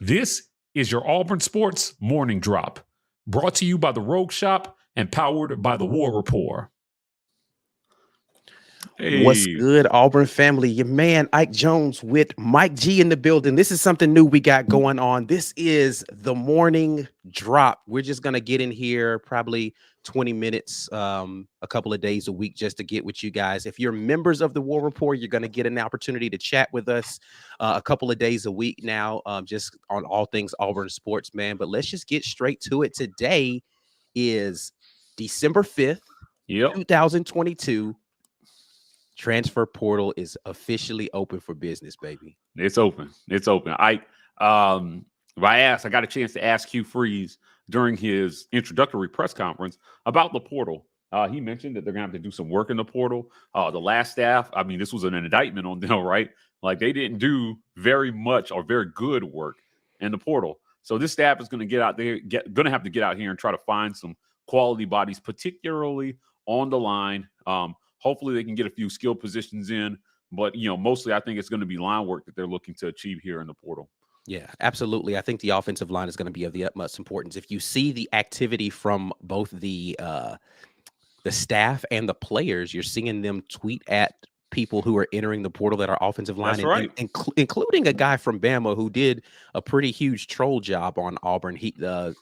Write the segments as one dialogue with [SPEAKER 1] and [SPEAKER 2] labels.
[SPEAKER 1] This is your Auburn Sports Morning Drop, brought to you by the Rogue Shop and powered by the War Rapport.
[SPEAKER 2] What's
[SPEAKER 1] Hey,
[SPEAKER 2] good, Auburn family? Your man Ike Jones with Mike G in the building. This is something new we got going on. This is the morning drop. We're just gonna get in here probably 20 minutes, a couple of days a week, just to get with you guys. If you're members of the War Rapport, you're gonna get an opportunity to chat with us a couple of days a week now, just on all things Auburn sports, man. But let's just get straight to it. Today is December 5th,
[SPEAKER 1] yep,
[SPEAKER 2] 2022. Transfer portal is officially open for business, baby.
[SPEAKER 1] it's open. It's open. If I got a chance to ask Hugh Freeze during his introductory press conference about the portal. He mentioned that they're gonna have to do some work in the portal. The last staff, I mean, this was an indictment on them, right? Like they didn't do very much or very good work in the portal. So this staff is going to get out there, going to have to get out here and try to find some quality bodies, particularly on the line. Hopefully they can get a few skill positions in, but mostly I think it's going to be line work that they're looking to achieve here in the portal.
[SPEAKER 2] Yeah, absolutely. I think the offensive line is going to be of the utmost importance. If you see the activity from both the staff and the players, you're seeing them tweet at people who are entering the portal that are offensive line,
[SPEAKER 1] That's right.
[SPEAKER 2] including a guy from Bama who did a pretty huge troll job on Auburn.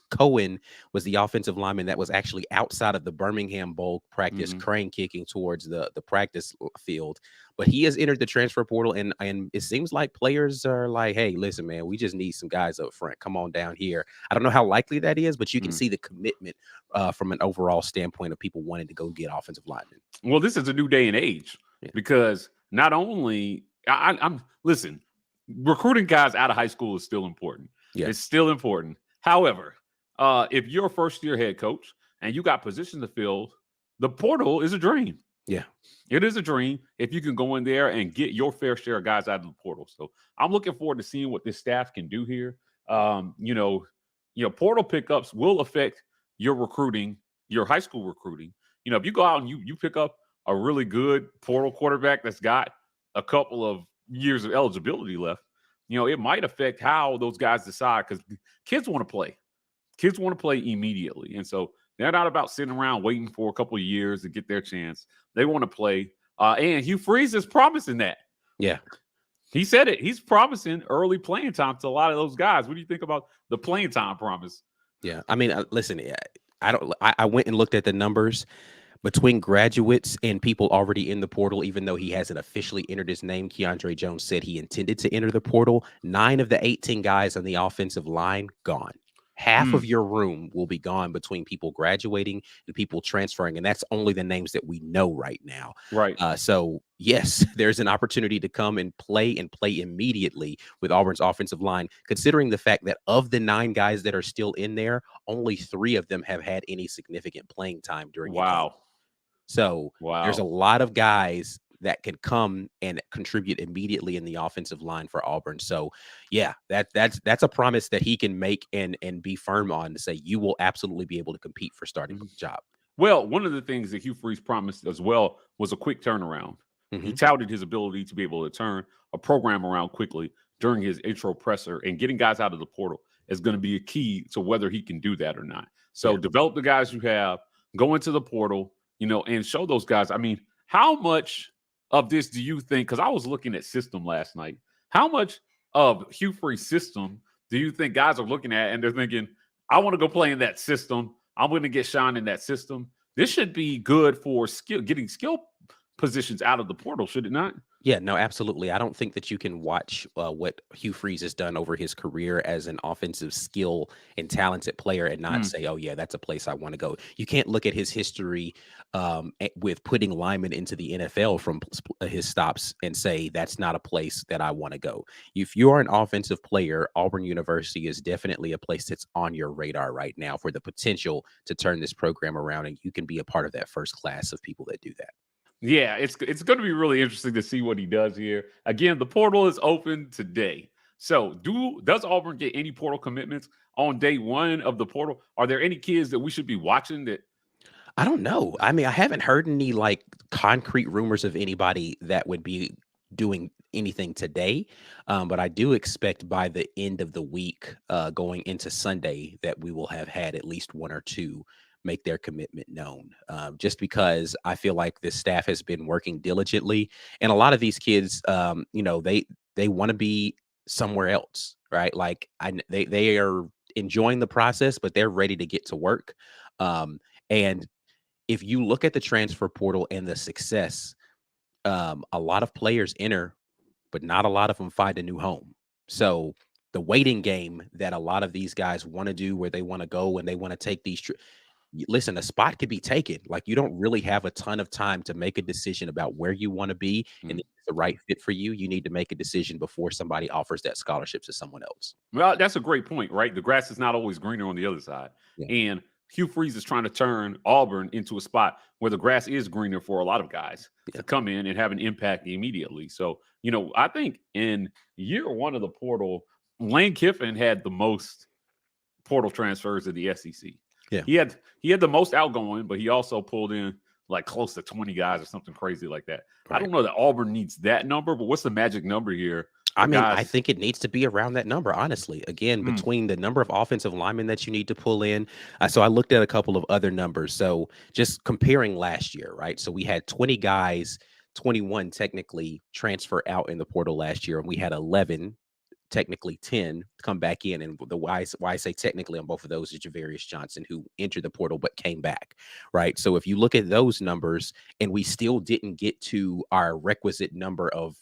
[SPEAKER 2] Cohen was the offensive lineman that was actually outside of the Birmingham Bowl practice, crane kicking towards the practice field. But he has entered the transfer portal, and it seems like players are like, hey, listen, man, we just need some guys up front. Come on down here. I don't know how likely that is, but you can see the commitment from an overall standpoint of people wanting to go get offensive linemen.
[SPEAKER 1] Well, this is a new day and age because not only I'm listen, recruiting guys out of high school is still important.
[SPEAKER 2] Yeah.
[SPEAKER 1] It's still important. However, if you're a first-year head coach and you got positions to fill, the portal is a dream.
[SPEAKER 2] Yeah.
[SPEAKER 1] It is a dream if you can go in there and get your fair share of guys out of the portal. So I'm looking forward to seeing what this staff can do here. Portal pickups will affect your recruiting, your high school recruiting. If you go out and you pick up a really good portal quarterback that's got a couple of years of eligibility left, it might affect how those guys decide because kids want to play. Kids want to play immediately. And so they're not about sitting around waiting for a couple of years to get their chance. They want to play. And Hugh Freeze is promising that.
[SPEAKER 2] Yeah.
[SPEAKER 1] He said it. He's promising early playing time to a lot of those guys. What do you think about the playing time promise?
[SPEAKER 2] Yeah. I mean, listen, I went and looked at the numbers between graduates and people already in the portal. Even though he hasn't officially entered his name, Keandre Jones said he intended to enter the portal. 9 of the 18 guys on the offensive line gone. Half of your room will be gone between people graduating and people transferring. And that's only the names that we know right now.
[SPEAKER 1] Right.
[SPEAKER 2] So, yes, there's an opportunity to come and play immediately with Auburn's offensive line, considering the fact that of the 9 guys that are still in there, only 3 of them have had any significant playing time during the game. So there's a lot of guys that can come and contribute immediately in the offensive line for Auburn. So yeah, that's a promise that he can make and be firm on to say you will absolutely be able to compete for starting the job.
[SPEAKER 1] Well, one of the things that Hugh Freeze promised as well was a quick turnaround. He touted his ability to be able to turn a program around quickly during his intro presser, and getting guys out of the portal is going to be a key to whether he can do that or not. So develop the guys you have, go into the portal, and show those guys. I mean, how much of this do you think, because I was looking at system last night, how much of Hugh Freeze's system do you think guys are looking at and they're thinking, I want to go play in that system. I'm going to get shine in that system. This should be good for getting skill positions out of the portal, should it not?
[SPEAKER 2] Yeah, no, absolutely. I don't think that you can watch what Hugh Freeze has done over his career as an offensive skill and talented player and not say, oh, yeah, that's a place I want to go. You can't look at his history with putting linemen into the NFL from his stops and say that's not a place that I want to go. If you're an offensive player, Auburn University is definitely a place that's on your radar right now for the potential to turn this program around, and you can be a part of that first class of people that do that.
[SPEAKER 1] Yeah, it's going to be really interesting to see what he does here. Again, the portal is open today. So does Auburn get any portal commitments on day one of the portal? Are there any kids that we should be watching that?
[SPEAKER 2] I don't know. I mean, I haven't heard any like concrete rumors of anybody that would be doing anything today, but I do expect by the end of the week, going into Sunday, that we will have had at least one or two make their commitment known. Just because I feel like this staff has been working diligently, and a lot of these kids, they want to be somewhere else, right? Like they are enjoying the process, but they're ready to get to work. And if you look at the transfer portal and the success, a lot of players enter, but not a lot of them find a new home. So the waiting game that a lot of these guys want to do, where they want to go and they want to take these listen, a spot could be taken. Like, you don't really have a ton of time to make a decision about where you want to be and
[SPEAKER 1] Mm.
[SPEAKER 2] if it's the right fit for you. You need to make a decision before somebody offers that scholarship to someone else.
[SPEAKER 1] Well, that's a great point, right? The grass is not always greener on the other side.
[SPEAKER 2] Yeah.
[SPEAKER 1] And Hugh Freeze is trying to turn Auburn into a spot where the grass is greener for a lot of guys
[SPEAKER 2] Yeah.
[SPEAKER 1] to come in and have an impact immediately. So, I think in year one of the portal, Lane Kiffin had the most portal transfers in the SEC.
[SPEAKER 2] Yeah.
[SPEAKER 1] He had the most outgoing, but he also pulled in like close to 20 guys or something crazy like that. I don't know that Auburn needs that number, but what's the magic number here?
[SPEAKER 2] I mean, I
[SPEAKER 1] Guys,
[SPEAKER 2] think it needs to be around that number, honestly. Again, between the number of offensive linemen that you need to pull in. So I looked at a couple of other numbers. So just comparing last year, right? So we had 20 guys, 21 technically transfer out in the portal last year, and we had 11, technically 10, come back in. And the why I say technically on both of those is Javarius Johnson, who entered the portal but came back, right? So if you look at those numbers, and we still didn't get to our requisite number of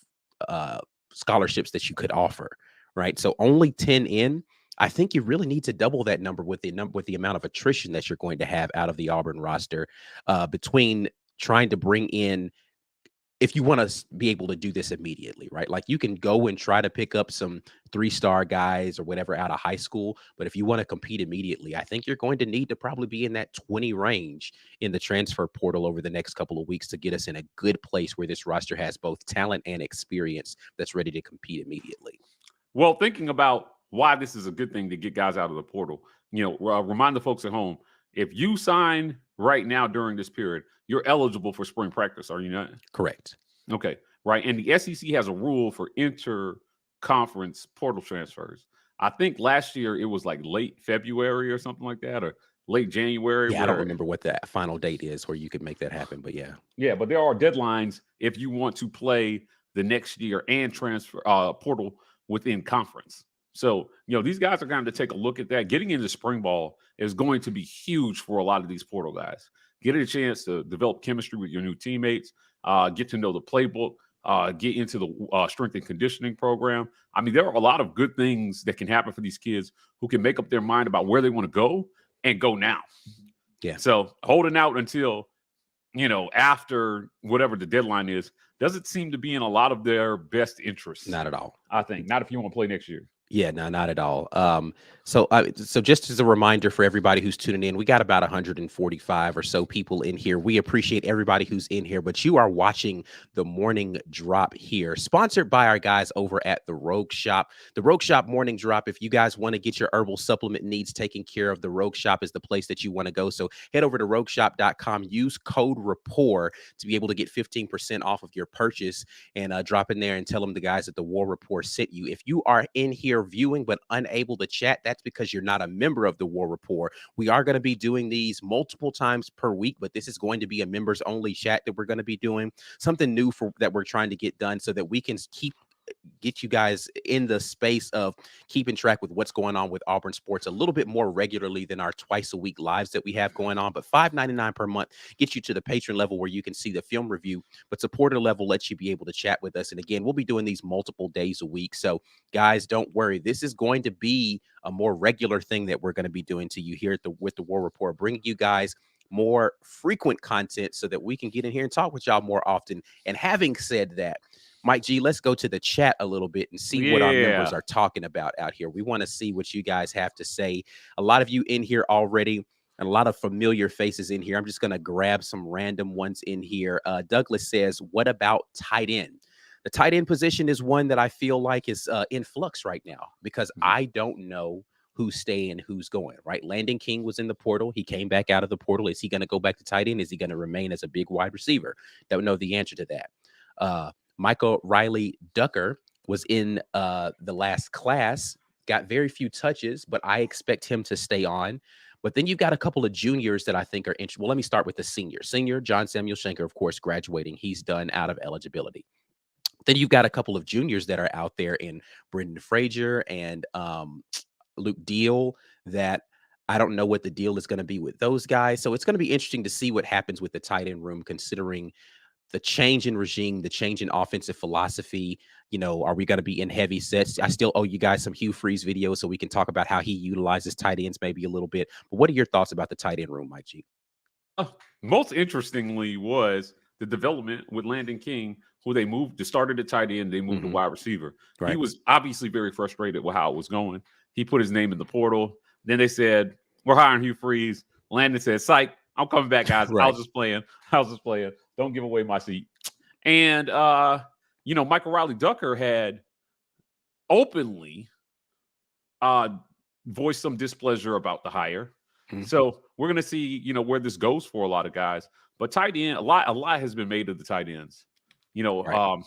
[SPEAKER 2] uh, scholarships that you could offer, right? So only 10 in. I think you really need to double that number with the amount of attrition that you're going to have out of the Auburn roster, between trying to bring in, if you want to be able to do this immediately, right? Like, you can go and try to pick up some 3-star guys or whatever out of high school. But if you want to compete immediately, I think you're going to need to probably be in that 20 range in the transfer portal over the next couple of weeks to get us in a good place where this roster has both talent and experience that's ready to compete immediately.
[SPEAKER 1] well, thinking about why this is a good thing to get guys out of the portal, remind the folks at home, if you sign right now during this period, you're eligible for spring practice, are you not?
[SPEAKER 2] Correct.
[SPEAKER 1] Okay, right. And the SEC has a rule for inter-conference portal transfers. I think last year it was like late February or something like that, or late January.
[SPEAKER 2] Yeah, I don't remember what that final date is where you could make that happen, but yeah.
[SPEAKER 1] Yeah, but there are deadlines if you want to play the next year and transfer portal within conference. So, these guys are going to take a look at that. Getting into spring ball is going to be huge for a lot of these portal guys. Getting a chance to develop chemistry with your new teammates, get to know the playbook, get into the strength and conditioning program. I mean, there are a lot of good things that can happen for these kids who can make up their mind about where they want to go and go now.
[SPEAKER 2] Yeah.
[SPEAKER 1] So holding out until, after whatever the deadline is, doesn't seem to be in a lot of their best interests.
[SPEAKER 2] Not at all.
[SPEAKER 1] I think. Not if you want to play next year.
[SPEAKER 2] Yeah, no, not at all. So just as a reminder for everybody who's tuning in, we got about 145 or so people in here. We appreciate everybody who's in here, but you are watching the Morning Drop here, sponsored by our guys over at the Rogue Shop. The Rogue Shop Morning Drop. If you guys want to get your herbal supplement needs taken care of, the Rogue Shop is the place that you want to go. So head over to rogueshop.com, use code RAPPORT to be able to get 15% off of your purchase, and drop in there and tell them the guys at the War Report sent you. If you are in here viewing but unable to chat, that's because you're not a member of the War Report. We are going to be doing these multiple times per week, but this is going to be a members only chat that we're going to be doing. Something new that we're trying to get done so that we can get you guys in the space of keeping track with what's going on with Auburn Sports a little bit more regularly than our twice a week lives that we have going on. But $5.99 per month gets you to the patron level where you can see the film review, but supporter level lets you be able to chat with us. And again, we'll be doing these multiple days a week. So guys, don't worry. This is going to be a more regular thing that we're going to be doing to you here with the War Report, bringing you guys more frequent content so that we can get in here and talk with y'all more often. And having said that, Mike G, let's go to the chat a little bit and see what our members are talking about out here. We want to see what you guys have to say. A lot of you in here already, and a lot of familiar faces in here. I'm just going to grab some random ones in here. Douglas says, what about tight end? The tight end position is one that I feel like is in flux right now because I don't know who's staying, who's going, right? Landon King was in the portal. He came back out of the portal. Is he going to go back to tight end? Is he going to remain as a big wide receiver? Don't know the answer to that. Michael Riley Ducker was in the last class, got very few touches, but I expect him to stay on. But then you've got a couple of juniors that I think are interesting. Well, let me start with the senior. Senior John Samuel Schenker, of course, graduating. He's done out of eligibility. Then you've got a couple of juniors that are out there in Brendan Frazier and Luke Deal that I don't know what the deal is going to be with those guys. So it's going to be interesting to see what happens with the tight end room, considering the change in regime, the change in offensive philosophy. Are we going to be in heavy sets? I still owe you guys some Hugh Freeze videos so we can talk about how he utilizes tight ends maybe a little bit. But what are your thoughts about the tight end room, Mike G?
[SPEAKER 1] Most interestingly was the development with Landon King, who they moved to started at tight end, they moved to wide receiver. Right. He was obviously very frustrated with how it was going. He put his name in the portal. Then they said, we're hiring Hugh Freeze. Landon said, psych, I'm coming back, guys. Right. I was just playing. Don't give away my seat. And, Michael Riley Ducker had openly voiced some displeasure about the hire. Mm-hmm. So we're going to see, where this goes for a lot of guys. But tight end, a lot has been made of the tight ends. Right.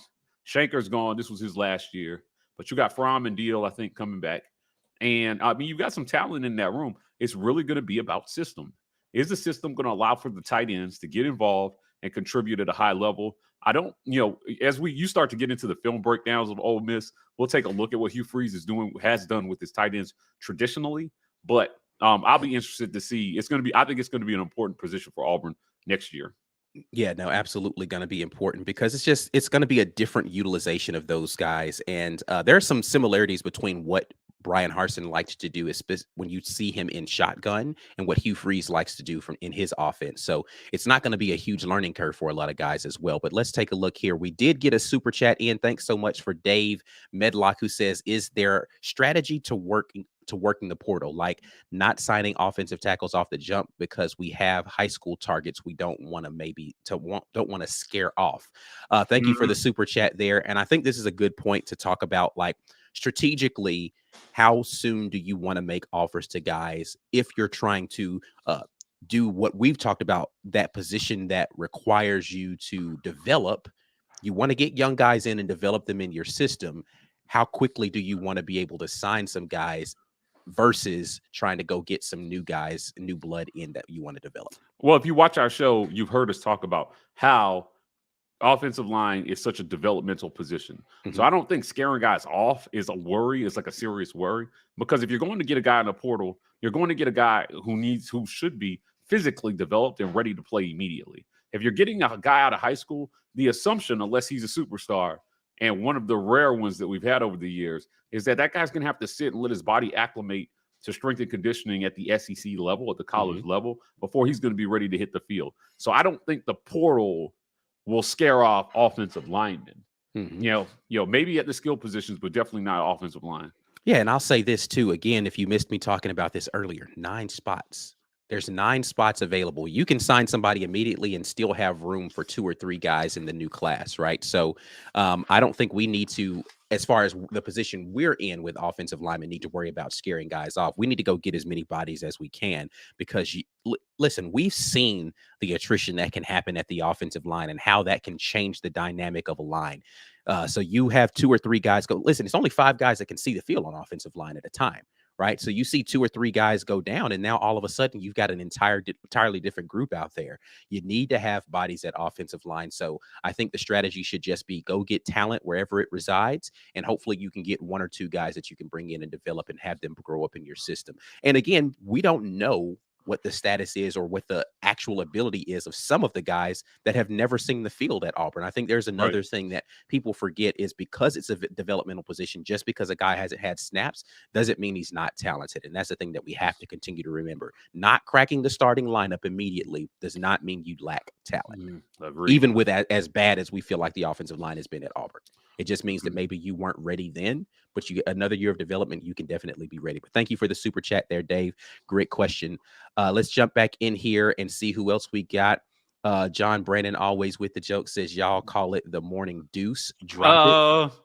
[SPEAKER 1] Schenker's gone. This was his last year. But you got Fromm and Deal, I think, coming back. And, you've got some talent in that room. It's really going to be about system. Is the system going to allow for the tight ends to get involved and contribute at a high level? I don't, as you start to get into the film breakdowns of Ole Miss, we'll take a look at what Hugh Freeze has done with his tight ends traditionally. But I'll be interested to see. I think it's going to be an important position for Auburn next year.
[SPEAKER 2] Yeah, no, absolutely going to be important because it's going to be a different utilization of those guys. And there are some similarities between what Brian Harsin likes to do is when you see him in shotgun and what Hugh Freeze likes to do in his offense. So it's not going to be a huge learning curve for a lot of guys as well. But let's take a look here. We did get a super chat in. Thanks so much for Dave Medlock, who says, is there strategy to working the portal, like not signing offensive tackles off the jump because we have high school targets we don't want to scare off? Thank you for the super chat there. And I think this is a good point to talk about, like, strategically, how soon do you want to make offers to guys if you're trying to do what we've talked about, that position that requires you to develop? You want to get young guys in and develop them in your system. How quickly do you want to be able to sign some guys versus trying to go get some new guys, new blood in that you want to develop?
[SPEAKER 1] Well, if you watch our show, you've heard us talk about how offensive line is such a developmental position. Mm-hmm. So I don't think scaring guys off is a worry. It's like a serious worry, because if you're going to get a guy in the portal, you're going to get a guy who should be physically developed and ready to play immediately. If you're getting a guy out of high school, the assumption, unless he's a superstar, and one of the rare ones that we've had over the years, is that guy's going to have to sit and let his body acclimate to strength and conditioning at the SEC level, at the college level, before he's going to be ready to hit the field. So I don't think the portal will scare off offensive linemen. Maybe at the skill positions, but definitely not offensive line.
[SPEAKER 2] Yeah, and I'll say this too. Again, if you missed me talking about this earlier, 9 spots. There's 9 spots available. You can sign somebody immediately and still have room for 2 or 3 guys in the new class, right? So I don't think we need to, as far as the position we're in with offensive linemen, need to worry about scaring guys off. We need to go get as many bodies as we can, because listen, we've seen the attrition that can happen at the offensive line and how that can change the dynamic of a line. So you have 2 or 3 guys go. Listen, it's only 5 guys that can see the field on offensive line at a time, right? So you see 2 or 3 guys go down, and now all of a sudden you've got an entirely different group out there. You need to have bodies at offensive line. So I think the strategy should just be go get talent wherever it resides, and hopefully you can get 1 or 2 guys that you can bring in and develop and have them grow up in your system. And again, we don't know what the status is or what the actual ability is of some of the guys that have never seen the field at Auburn. I think there's another thing that people forget is, because it's a developmental position, just because a guy hasn't had snaps doesn't mean he's not talented. And that's the thing that we have to continue to remember. Not cracking the starting lineup immediately does not mean you lack talent, even with as bad as we feel like the offensive line has been at Auburn. It just means that maybe you weren't ready then, but you get another year of development, you can definitely be ready. But thank you for the super chat there, Dave. Great question. Let's jump back in here and see who else we got. John Brandon, always with the joke, says y'all call it the morning deuce. Drop it.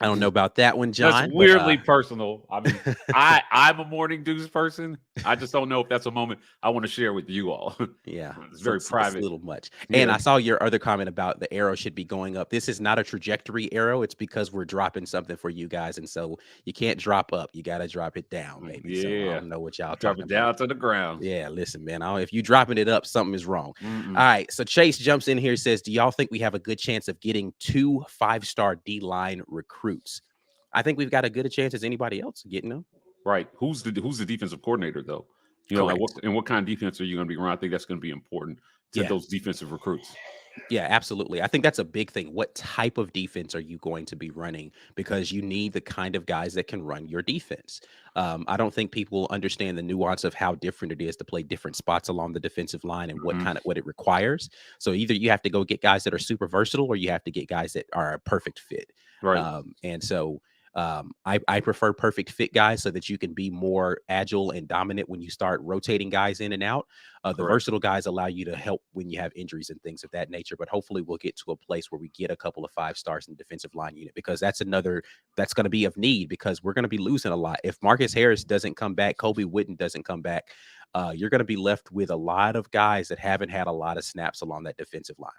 [SPEAKER 2] I don't know about that one, John.
[SPEAKER 1] That's weirdly personal. I mean, I'm a morning deuce person. I just don't know if that's a moment I want to share with you all.
[SPEAKER 2] Yeah,
[SPEAKER 1] It's
[SPEAKER 2] so
[SPEAKER 1] very
[SPEAKER 2] it's a
[SPEAKER 1] private.
[SPEAKER 2] little much. And
[SPEAKER 1] Yeah,
[SPEAKER 2] I saw your other comment about the arrow should be going up. This is not a trajectory arrow. It's because we're dropping something for you guys. And so you can't drop up. You got to drop it down, baby. So I
[SPEAKER 1] yeah.
[SPEAKER 2] don't know what y'all
[SPEAKER 1] Drop
[SPEAKER 2] talking
[SPEAKER 1] it
[SPEAKER 2] about.
[SPEAKER 1] down to the ground.
[SPEAKER 2] Yeah, listen, man. If you dropping it up, something is wrong.
[SPEAKER 1] Mm-mm.
[SPEAKER 2] All right. So Chase jumps in here, says, do y'all think we have a good chance of getting 2 5-star D-line recruits? I think we've got as good a chance as anybody else getting them.
[SPEAKER 1] Right. Who's the defensive coordinator though?
[SPEAKER 2] Correct.
[SPEAKER 1] And what kind of defense are you going to be around? I think that's going to be important to
[SPEAKER 2] Yeah.
[SPEAKER 1] those defensive recruits.
[SPEAKER 2] Yeah, absolutely. I think that's a big thing. What type of defense are you going to be running? Because you need the kind of guys that can run your defense. I don't think people understand the nuance of how different it is to play different spots along the defensive line and what it requires. So either you have to go get guys that are super versatile, or you have to get guys that are a perfect fit.
[SPEAKER 1] Right.
[SPEAKER 2] I prefer perfect fit guys so that you can be more agile and dominant when you start rotating guys in and out. The
[SPEAKER 1] Correct.
[SPEAKER 2] versatile guys allow you to help when you have injuries and things of that nature. But hopefully we'll get to a place where we get a couple of 5-stars in the defensive line unit, because that's going to be of need, because we're going to be losing a lot. If Marcus Harris doesn't come back, Kobe Witten doesn't come back, you're going to be left with a lot of guys that haven't had a lot of snaps along that defensive line.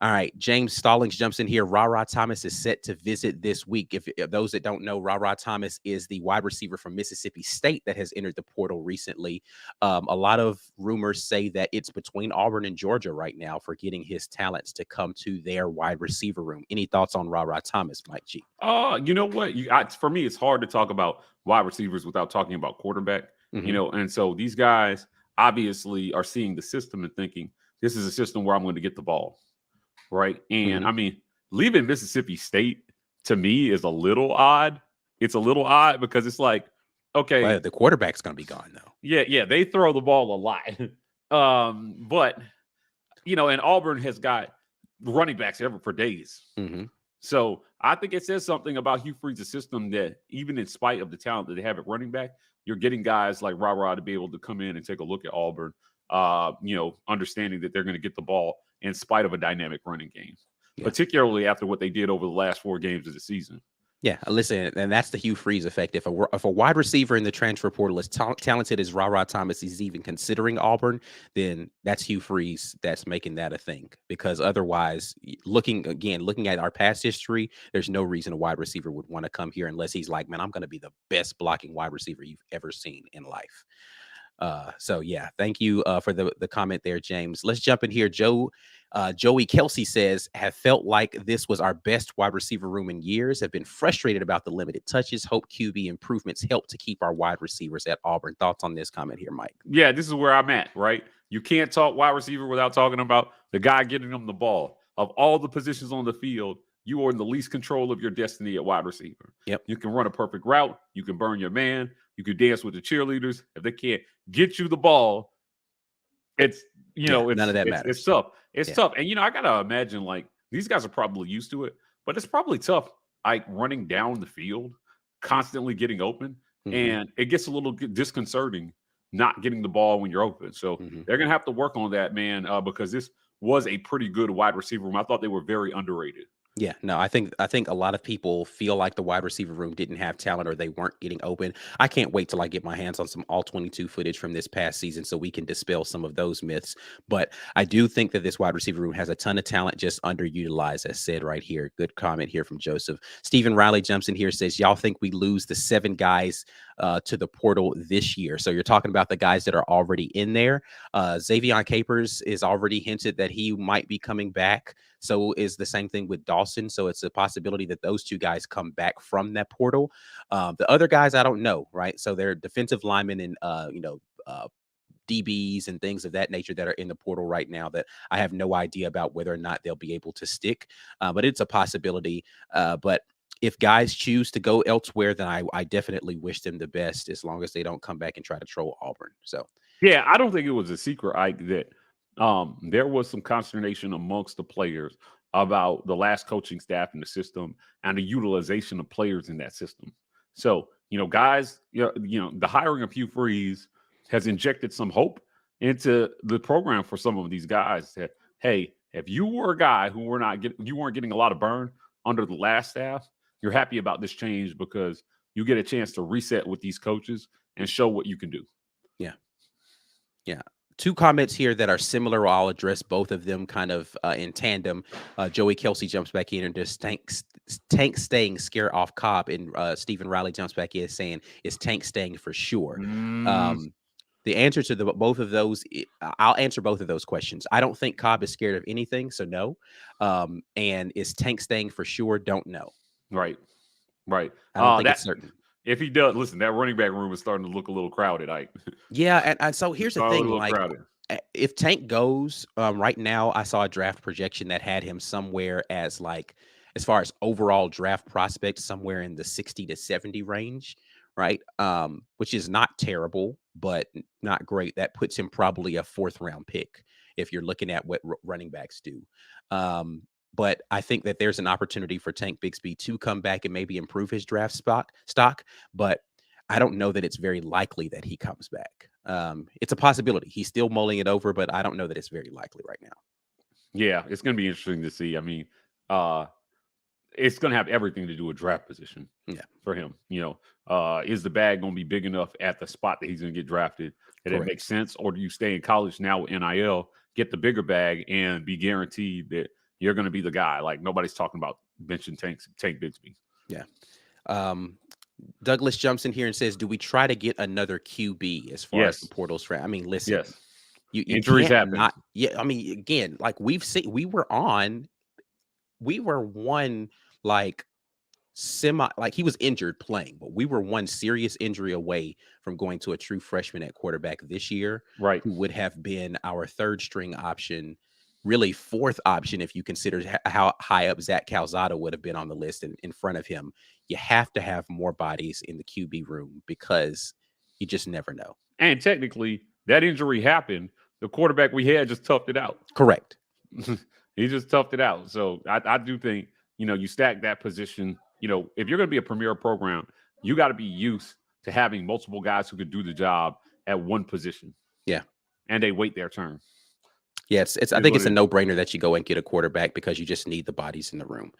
[SPEAKER 2] All right, James Stallings jumps in here. Ra Thomas is set to visit this week. If those that don't know, Ra Thomas is the wide receiver from Mississippi State that has entered the portal recently. A lot of rumors say that it's between Auburn and Georgia right now for getting his talents to come to their wide receiver room. Any thoughts on Ra Thomas, Mike G?
[SPEAKER 1] You know what? For me, it's hard to talk about wide receivers without talking about quarterback.
[SPEAKER 2] Mm-hmm.
[SPEAKER 1] And so these guys obviously are seeing the system and thinking, this is a system where I'm going to get the ball. Right. And
[SPEAKER 2] Mm-hmm.
[SPEAKER 1] I mean, leaving Mississippi State to me is a little odd. It's a little odd because it's like, okay,
[SPEAKER 2] well, the quarterback's going to be gone though.
[SPEAKER 1] Yeah, they throw the ball a lot. But and Auburn has got running backs ever for days.
[SPEAKER 2] Mm-hmm.
[SPEAKER 1] So I think it says something about Hugh Freeze's system that even in spite of the talent that they have at running back, you're getting guys like Ra to be able to come in and take a look at Auburn, understanding that they're going to get the ball in spite of a dynamic running game, particularly after what they did over the last 4 games of the season.
[SPEAKER 2] Yeah, listen, and that's the Hugh Freeze effect. If a wide receiver in the transfer portal is talented as Ra Thomas is even considering Auburn, then that's Hugh Freeze that's making that a thing. Because otherwise, looking at our past history, there's no reason a wide receiver would want to come here unless he's like, man, I'm going to be the best blocking wide receiver you've ever seen in life. So yeah, thank you for the comment there, James. Let's jump in here. Joey Kelsey says, have felt like this was our best wide receiver room in years, have been frustrated about the limited touches, hope QB improvements help to keep our wide receivers at Auburn. Thoughts on this comment here, Mike?
[SPEAKER 1] Yeah, this is where I'm at, right? You can't talk wide receiver without talking about the guy getting them the ball. Of all the positions on the field, you are in the least control of your destiny at wide receiver.
[SPEAKER 2] Yep.
[SPEAKER 1] You can run a perfect route. You can burn your man. You can dance with the cheerleaders. If they can't get you the ball, it's none
[SPEAKER 2] of that matters.
[SPEAKER 1] It's tough. It's tough. And I gotta imagine like these guys are probably used to it, but it's probably tough, like running down the field, constantly getting open, and it gets a little disconcerting not getting the ball when you're open. So they're gonna have to work on that, man, because this was a pretty good wide receiver room. I thought they were very underrated.
[SPEAKER 2] Yeah, no, I think a lot of people feel like the wide receiver room didn't have talent or they weren't getting open. I can't wait till I get my hands on some all 22 footage from this past season so we can dispel some of those myths. But I do think that this wide receiver room has a ton of talent, just underutilized, as said right here. Good comment here from Joseph. Stephen Riley jumps in here, says, y'all think we lose the 7 guys to the portal this year? So you're talking about the guys that are already in there. Xavion Capers is already hinted that he might be coming back. So is the same thing with Dawson. So it's a possibility that those 2 guys come back from that portal. The other guys, I don't know, right? So they're defensive linemen and, DBs and things of that nature that are in the portal right now that I have no idea about whether or not they'll be able to stick. But it's a possibility. But if guys choose to go elsewhere, then I definitely wish them the best as long as they don't come back and try to troll Auburn. So,
[SPEAKER 1] yeah, I don't think it was a secret, Ike, that there was some consternation amongst the players about the last coaching staff in the system and the utilization of players in that system. So, guys, the hiring of Hugh Freeze has injected some hope into the program for some of these guys that, hey, if you were a guy who you weren't getting a lot of burn under the last staff, you're happy about this change because you get a chance to reset with these coaches and show what you can do.
[SPEAKER 2] Yeah. Yeah. Two comments here that are similar. I'll address both of them kind of in tandem. Joey Kelsey jumps back in and just Tank staying scare off Cobb. And Stephen Riley jumps back in saying, is Tank staying for sure? The answer to both of those, I'll answer both of those questions. I don't think Cobb is scared of anything, so no. And is Tank staying for sure? Don't know.
[SPEAKER 1] Right.
[SPEAKER 2] I don't think it's certain.
[SPEAKER 1] If he does, listen, that running back room is starting to look a little crowded.
[SPEAKER 2] Yeah, and so here's the thing, like,
[SPEAKER 1] crowded.
[SPEAKER 2] If Tank goes, right now, I saw a draft projection that had him somewhere as like, as far as overall draft prospect, somewhere in the 60 to 70 range, right? Which is not terrible, but not great. That puts him probably a 4th round pick if you're looking at what running backs do. But I think that there's an opportunity for Tank Bigsby to come back and maybe improve his draft stock, but I don't know that it's very likely that he comes back. It's a possibility. He's still mulling it over, but I don't know that it's very likely right now.
[SPEAKER 1] Yeah, it's going to be interesting to see. I mean, it's going to have everything to do with draft position.
[SPEAKER 2] Yeah,
[SPEAKER 1] for him. Is the bag going to be big enough at the spot that he's going to get drafted that it makes sense, or do you stay in college now with NIL, get the bigger bag, and be guaranteed that you're going to be the guy? Like, nobody's talking about benching Tank Bigsby.
[SPEAKER 2] Yeah. Douglas jumps in here and says, do we try to get another QB as far as the portals? I mean, listen,
[SPEAKER 1] yes.
[SPEAKER 2] You
[SPEAKER 1] Injuries
[SPEAKER 2] can't
[SPEAKER 1] happen.
[SPEAKER 2] I mean, again, like we've seen, we were one like like he was injured playing, but we were one serious injury away from going to a true freshman at quarterback this year,
[SPEAKER 1] right?
[SPEAKER 2] Who would have been our 3rd string option, really 4th option if you consider how high up Zach Calzada would have been on the list in front of him. You have to have more bodies in the QB room because you just never know.
[SPEAKER 1] And technically, that injury happened. The quarterback we had just toughed it out.
[SPEAKER 2] Correct.
[SPEAKER 1] He just toughed it out. So I do think, you stack that position. If you're going to be a premier program, you got to be used to having multiple guys who could do the job at one position.
[SPEAKER 2] Yeah.
[SPEAKER 1] And they wait their turn.
[SPEAKER 2] Yeah, I think it's a no-brainer that you go and get a quarterback because you just need the bodies in the room.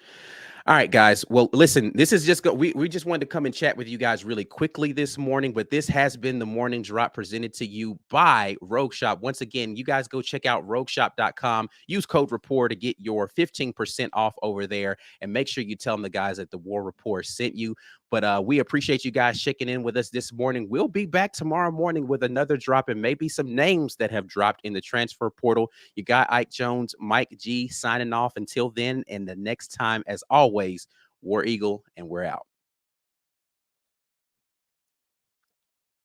[SPEAKER 2] All right, guys. Well, listen, this is just we just wanted to come and chat with you guys really quickly this morning, but this has been the Morning Drop presented to you by Rogue Shop. Once again, you guys go check out rogueshop.com. Use code RAPPORT to get your 15% off over there, and make sure you tell them the guys at the War Rapport sent you. But we appreciate you guys checking in with us this morning. We'll be back tomorrow morning with another drop and maybe some names that have dropped in the transfer portal. You got Ike Jones, Mike G signing off. Until then, and the next time, as always, War Eagle, and we're out.